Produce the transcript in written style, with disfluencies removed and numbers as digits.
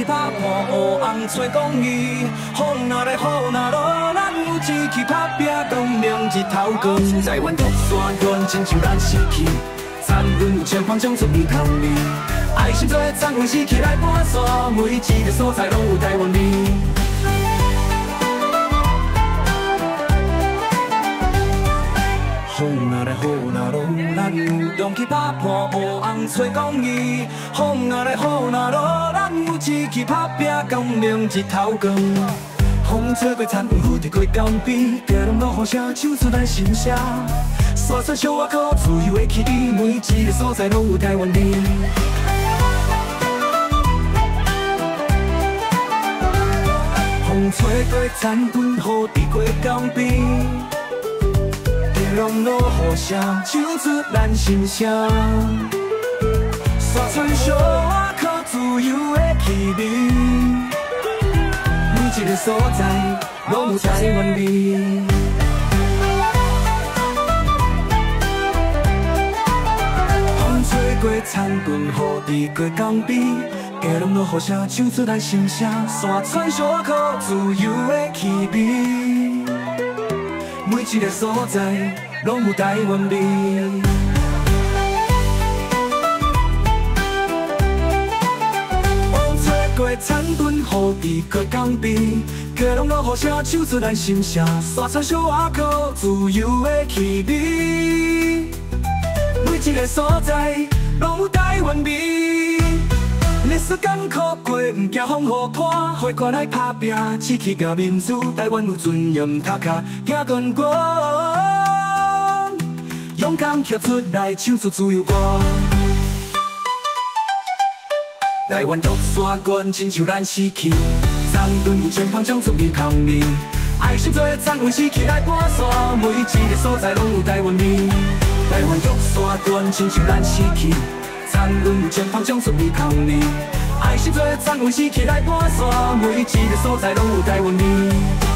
拍破黑红吹公义，风若来雨若落，咱有志气打拼，光亮日头光。台湾独山原亲像咱失去，残魂有前方将出不通你。爱心做残魂死起来盘旋，每一个所在拢有台湾味。 风若来雨若落，咱有勇气打破黑红吹公义。风若来雨若落，咱有志气打拼，光亮日头光。风吹过残云，雨滴过江边，家人落雨声唱出咱心声。山川小外口，自由的起点，每一个所在拢有台湾味。风吹过残云，雨滴过江边。 浪落雨声，唱出咱心声。山川小外口，自由的气味，每一个所在拢有台湾味。风吹过残云，雨滴过江边，家人落雨声，唱出咱心声。山川小外口，自由的气味，每一个所在。 拢有台湾味。风吹过残云，雨滴过江边，家人落雨声，唱出咱心声。山川小外口，自由的气味，每一个所在拢有台湾味。历史艰苦过，唔惊风雨破，花冠来打拼，志气甲民主，台湾有尊严，脚脚行滚滚。 勇敢站出来，唱出自由歌。台湾独山原亲像咱死去，残云有前方将出面抗议。爱心做残魂死起来盘旋，每一个所在拢有台湾味。台湾独山原亲像咱死去，残云有前方将出面抗议。爱心做残魂死起来盘旋，每一个所在拢有台湾味。